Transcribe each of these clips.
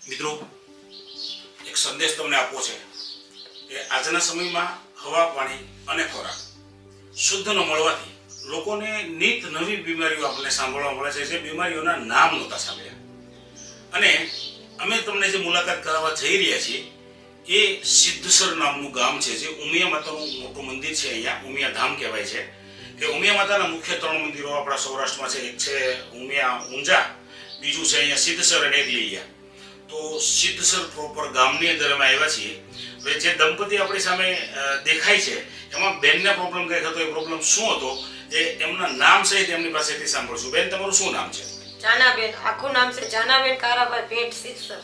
મિત્રો એક સંદેશ તમને આપવો છે કે આજના સમયમાં હવા પાણી અને ખોરાક શુદ્ધ ન મળવાથી લોકોને નિત નવી બીમારીઓ આપણને સાંભળવા મળે છે જે બીમારીઓના નામ નહોતા સાંભળ્યા અને અમે તમને જે મુલાકાત કરાવવા જઈ રહ્યા છીએ એ સિદ્ધસર નામનું ગામ છે જે ઉમિયા માતાનું મોટું મંદિર છે અહીંયા ઉમિયા ધામ કહેવાય છે કે ઉમિયા માતાના મુખ્ય 3 મંદિરો આપણા સૌરાષ્ટ્રમાં છે એક છે ઉમિયા ઊંઝા બીજું છે અહીંયા સિદ્ધસર અને એક લીલિયા તો સિદ્ધસર પ્રોપર ગામની અંદર અમે આવ્યા છીએ હવે જે દંપતી આપણી સામે દેખાય છે એમાં બેનને પ્રોબ્લેમ કઈ હતો એ પ્રોબ્લેમ શું હતો એ એમના નામ સહિત એમની પાસેથી સાંભળશું બેન તમારું શું નામ છે જાનાબેન આખું નામ છે જાનાબેન કારાભાઈ ભેટ સિદ્ધસર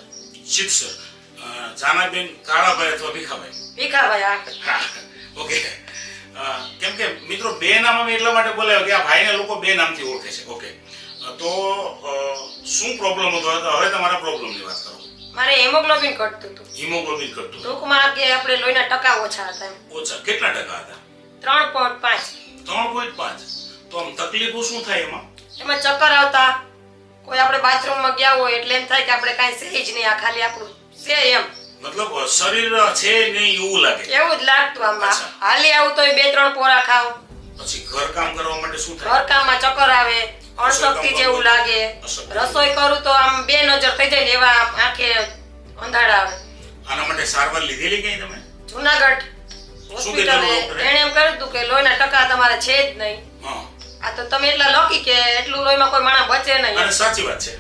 સિદ્ધસર જાનાબેન કાળાભાઈ અથવા ભીખાભાઈ હા ઓકે કેમ કે મિત્રો બે નામ અમે એટલા માટે બોલાવ્યો કે આ ભાઈને લોકો બે નામથી ઓળખે છે ઓકે તો શું પ્રોબ્લેમ હતો હવે તમારા પ્રોબ્લેમની વાત કરો મારે હિમોગ્લોબિન ઘટતું હતું હિમોગ્લોબિન ઘટતું ટૂંકમાં કે આપણે લોહીના ટકા ઓછા હતા ઓછા કેટલા ટકા હતા 3.5 તો આમ તકલીફો શું થાય એમાં ચક્કર આવતા કોઈ આપણે બાથરૂમમાં ગયા હોય એટલે એમ થાય કે આપણે કાંઈ સહી જ નહીં આ ખાલી આપણું છે એમ મતલબ શરીર છે નહીં એવું લાગે એવું જ લાગતું આમાં હાલી આવું તો 2-3 પોરા ખાવ પછી ઘર કામ કરવા માટે શું થાય ઘરકામમાં ચક્કર આવે અણશક્તિ જેવું લાગે રસોઈ કરું તો આમ બે નજર થઈ જાય ને એવા આંખે અંધાડા આવે આના માટે સારવાર લીધેલી કઈ તમે જુનાગઢ હોસ્પિટલ એને એમ કર્યું હતું કે લોહીના ટકા તમારે છે જ નહીં આ તો તમે એટલા લકી કે એટલું લોહીમાં કોઈ માણસ બચે નહીં અને સાચી વાત છે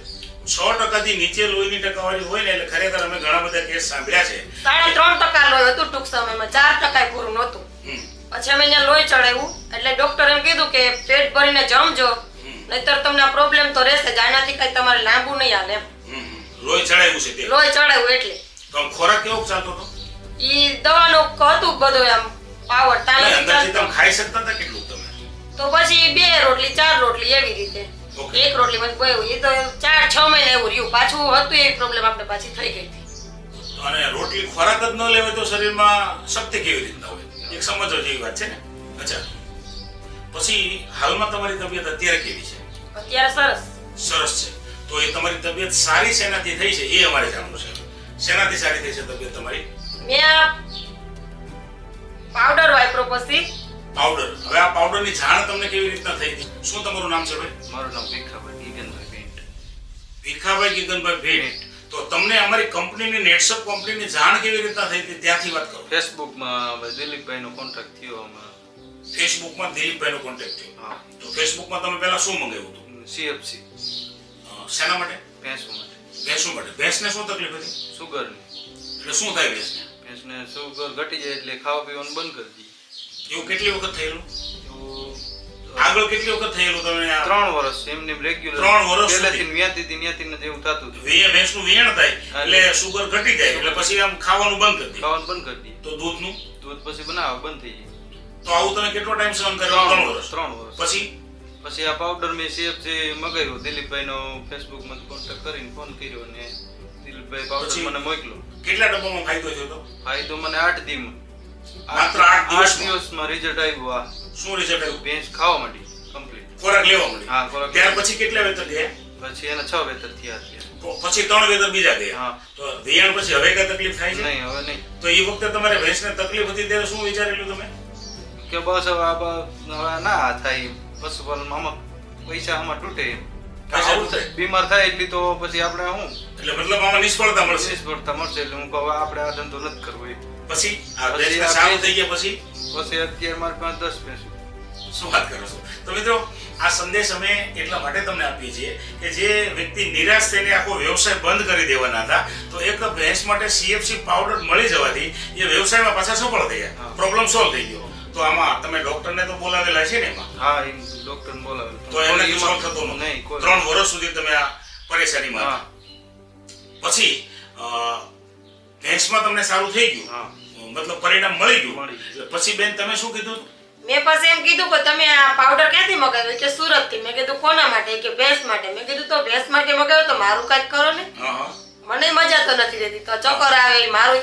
100% થી નીચે લોહીની ટકાવારી હોય ને એટલે ખરેખર અમે ઘણા બધા કેસ સાંભળ્યા છે 3.5% લોહી હતું ટૂંક સમયમાં 4% પૂરું નહોતું પછી અમે અહીંયા લોહી ચડાવ્યું એટલે ડોક્ટર એમ કીધું કે પેટ ભરીને જમજો નહીતર તમને આ પ્રોબ્લેમ તો રહેશે જ આનાથી કઈ તમારે લાંબુ નહીં હાલે લોહી ચડાવ્યું છે તે લોહી ચડાવ્યું એટલે તો આમ ખોરાક કેવો ચાલતો હતો ઈ દવાનો હતું બધું આમ પાવર તાલે અંદાજે તમે ખાઈ શકતા હતા કેટલું તમે તો પછી 2 રોટલી 4 રોટલી એવી રીતે એક રોટલી માં કોઈ એ તો 4-6 મહિના એવું રહ્યું પાછું હતું એ પ્રોબ્લેમ આપણે પાછી થઈ ગઈ હતી અને રોટલી ખોરાક જ ન લેવે તો શરીરમાં શક્તિ કેવી રીતના હોય એક સમજવા જેવી વાત છે ને અચ્છા પછી હાલમાં તમારી તબિયત અત્યારે કેવી છે અત્યારે સરસ છે તો એ તમારી તબિયત સારી શેનાથી થઈ છે એ અમારે જાણવું છે શેનાથી સારી થઈ છે તબિયત તમારી મેં પાવડર વાપરો પછી પાવડર હવે આ પાવડરની જાણ તમને કેવી રીતના થઈ હતી શું તમારું નામ છે ભાઈ મારું નામ ભીખાભાઈ ગીગનભાઈ ભેટ ભીખાભાઈ ગીગનભાઈ ભેટ તો તમને અમારી કંપનીની નેટસપ કંપનીની જાણ કેવી રીતના થઈ હતી ત્યાંથી વાત કરો ફેસબુકમાં દિલીપભાઈનો કોન્ટેક્ટ થયો ફેસબુકમાં દિલીપભાઈનો કોન્ટેક્ટ થયો હા તો ફેસબુકમાં તમે પહેલા શું મંગાવ્યું હતું સીએફસી શેના માટે ભેંસો માટે ભેંસુ માટે ભેંસને શું તકલીફ હતી સુગરની એટલે શું થાય ભેંસને ભેંસને સુગર ઘટી જાય એટલે ખાવા પીવાનું બંધ કરી દઈએ એવું કેટલી વખત થયેલું એવું આગળ કેટલી વખત થયેલું તમે 3 વર્ષ એમને રેગ્યુલર 3 વર્ષ પહેલેથી ન્યાતીને જેવું થતું હતું ભેંસનું વિયણ થાય એટલે સુગર ઘટી જાય એટલે પછી આમ ખાવાનું બંધ કરી દે ખાવાનું બંધ કરી દઈએ તો દૂધનું દૂધ પછી બનાવવા બંધ થઈ જાય તો આવું તમે કેટલો ટાઈમ સહન કર્યો 3 વર્ષ 3 વર્ષ પછી આ પાવડર મેં સીએફસી મગાવ્યો દિલીપભાઈનો ફેસબુકમાં કોન્ટેક્ટ કરીને ફોન કર્યો અને દિલીપભાઈ પાવડર મને મોકલ્યો કેટલા ડબ્બામાં ફાયદો થયો તો ફાયદો મને 8 દિવસમાં માત્ર 8 દિવસમાં રિઝલ્ટ આવ્યું આ શું રિઝલ્ટ આવ્યું ભેંસ ખાવા માંડી કમ્પ્લીટ ખોરાક લેવા મળી હા ખોરાક ત્યાર પછી કેટલા વેતર ગયા પછી એના 6 વેતર થયા તો પછી 3 વેતર બીજા ગયા હા તો વિયાણ પછી હવે કઈ તકલીફ થાય છે નહીં હવે નહીં તો એ વખતે તમારે ભેંસને તકલીફ હતી ત્યારે શું વિચારેલું તમે કે બસ હવે ના થાય પશુપાલનમાં આમાં પૈસા આમાં તૂટે બીમાર થાય એટલે તો પછી આપણે શું એટલે મતલબ આમાં નિષ્ફળતા મળશે નિષ્ફળતા મળશે એટલે હું કહું આપણે આ ધંધો નથી કરવો પછી આ ભેંસને સારું થઈ ગયા પછી અત્યારે મારી પાસે 10 ભેંસો શું વાત કરો છો તો મિત્રો આ સંદેશ અમે એટલા માટે તમને આપીએ છીએ કે જે વ્યક્તિ નિરાશ થઈને આખો વ્યવસાય બંધ કરી દેવાના હતા તો એક ભેંસ માટે સીએફસી પાવડર મળી જવાથી એ વ્યવસાયમાં પાછા સફળ થયા પ્રોબ્લેમ સોલ્વ થઈ ગયો તો આમાં તમે ડોક્ટરને તો બોલાવેલા છે ને એમાં હા એ ડોક્ટરને બોલાવેલ તો એને સોલ્વ થતો નહીં 3 વર્ષ સુધી તમે આ પરેશાનીમાં હતા પછી ભેંસમાં તમને સારું થઈ ગયું મતલબ પરિણામ મળી ગયું પછી બેન તમે શું કીધું મેં પછી એમ કીધું કે તમે આ પાવડર ક્યાંથી મગાવ્યો કે સુરત થી મેં કીધું કોના માટે કે ભેંસ માટે મેં કીધું તો ભેંસ માટે મગાવ્યો તો મારું કાંઈક કરો ને મને મજા તો નથી રહેતી તો ચક્કર આવે મારું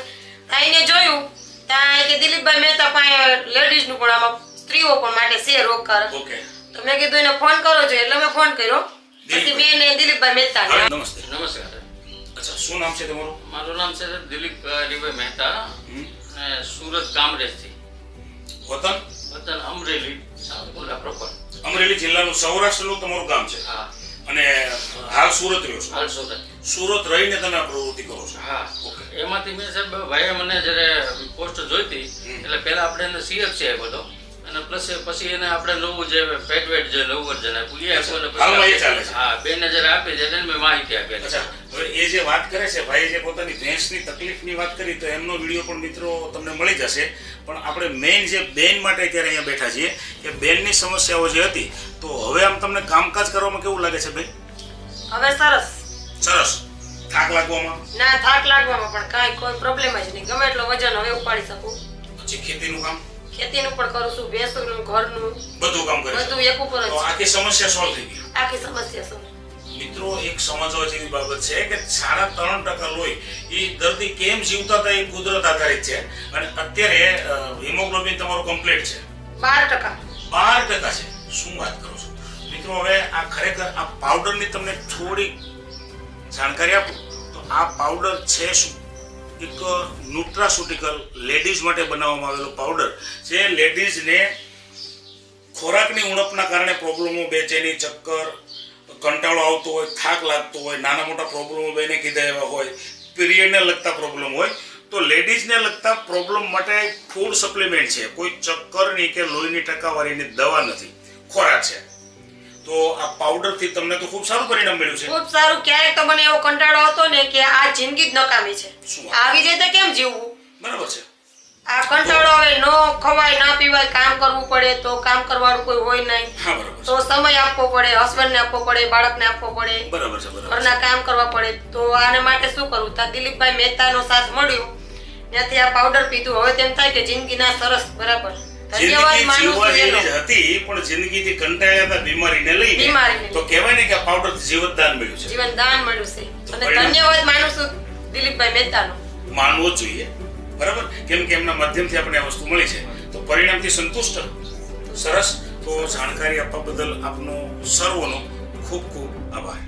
આઈને જોયું ત્યાં કે દિલીપભાઈ મહેતા પાસે લેડીઝ નું પણ આમાં સ્ત્રીઓ પણ માટે છે રોગકારક તો મેં કીધું એને ફોન કરો છો એટલે મેં ફોન કર્યો પછી બેન દિલીપભાઈ મહેતા નમસ્તે અચ્છા, શું નામ છે તમારું? મારું નામ છે દિલીપ હરિભાઈ મહેતા અને સુરત કામરેજથી. વતન? વતન અમરેલી, સાવરકુંડલા પ્રોપર. અમરેલી જિલ્લાનું સૌરાષ્ટ્રનું તમારું ગામ છે હા, અને હાલ સુરત રહ્યો છો? હાલ સુરત. સુરત રહીને તમે આ પ્રવૃત્તિ કરો છો? હા, ઓકે. એમાંથી મેં સાહેબ ભાઈએ મને જ્યારે પોસ્ટ જોઈતી એટલે પહેલા આપણે એને CFC આપ્યો હતો અને પ્લસ પછી એને આપણે નવું જે પેટવેટ જે નવું વર્જન આપ્યું એ આપ્યું અને હાલમાં એ ચાલે છે? હા, બેને જ્યારે આપી ત્યારે એને મેં માહિતી આપી. અચ્છા, હવે એ જે વાત કરે છે ભાઈ, જે પોતાની ભેંસની તકલીફની વાત કરી, તો એમનો વિડીયો પણ મિત્રો તમને મળી જશે. પણ આપણે મેઇન જે બેન માટે અત્યારે અહીંયા બેઠા છીએ, કે બેનની સમસ્યાઓ જે હતી, તો હવે આમ તમને કામકાજ કરવામાં કેવું લાગે છે બેન? હવે સરસ. સરસ. થાક લાગવામાં? ના, થાક લાગવામાં પણ કાંઈ કોઈ પ્રોબ્લેમ જ નહીં. ગમે એટલો વજન હવે ઉપાડી શકું. પછી ખેતીનું કામ? ખેતીનું પણ કરું છું, ભેંસનું, ઘરનું બધું કામ કરે છે? બધું એક ઉપર જ તો આખી સમસ્યા સોલ્વ થઈ ગઈ? આખી સમસ્યા શું. મિત્રો, એક સમજવા જેવી બાબત છે કે 3.5% લોહી એ દર્દી કેમ જીવતા હતા એ કુદરત આધારિત છે. અને અત્યારે હિમોગ્લોબિન તમારું કમ્પ્લીટ છે 12%. 12% છે. શું વાત કરો છો મિત્રો? હવે આ ખરેખર આ પાવડરની તમને થોડી જાણકારી આપું તો આ પાવડર છે શું? એક ન્યુટ્રાસ્યુટિકલ લેડીઝ માટે બનાવવામાં આવેલો પાવડર જે લેડીઝને ખોરાકની ઉણપના કારણે પ્રોબ્લેમો, બેચેની, ચક્કર, કંટાળો આવતો હોય, થાક લાગતો હોય, નાના મોટા પ્રોબ્લેમો બેને કીધા એવા હોય, પીરિયડને લગતા પ્રોબ્લેમ હોય, તો લેડીઝને લગતા પ્રોબ્લેમ માટે ફૂડ સપ્લિમેન્ટ છે. કોઈ ચક્કરની કે લોહીની ટકાવારીની દવા નથી, ખોરાક છે. તો આ પાવડરથી તમને તો ખૂબ સારું પરિણામ મળ્યું છે? ખૂબ સારું. ક્યારેક તો મને એવો કંટાળો હતો ને કે આ જિંદગી જ નકામી છે, શું વાત? આવી જાય તો કેમ જીવવું. બરાબર છે. આ કંટાળો હવે ન ખવાય ના પીવાય, કામ કરવું પડે તો કામ કરવાનું કોઈ હોય નહીં, હા, બરાબર છે. તો સમય આપવો પડે, હસબન્ડને આપવો પડે, બાળકને આપવો પડે, બરાબર છે. બરાબર. ઘરના કામ કરવા પડે. તો આને માટે શું કરવું? તા દિલીપભાઈ મહેતાનો સાથ મળ્યો, ત્યાંથી આ પાવડર પીધું. હવે તેમ થાય કે જિંદગી ના સરસ, બરાબર. ધન્યવાદ જિંદગી માનું જીવવા છું એનો. જેવી જ હતી, પણ જિંદગીથી કંટાળ્યા હતા બીમારીને લઈને. બીમારીને. તો કહેવાય ને કે આ પાવડરથી જીવતદાન મળ્યું છે. જીવન દાન મળ્યું છે તો અને પરિણામ? ધન્યવાદ માનું છું દિલીપભાઈ મહેતાનો. માનવો જ જોઈએ, બરાબર? કેમ કે એમના માધ્યમથી આપણે આ વસ્તુ મળી છે, તો પરિણામથી સંતુષ્ટ? સરસ. તો જાણકારી આપવા બદલ આપનો સર્વનો ખૂબ ખૂબ આભાર.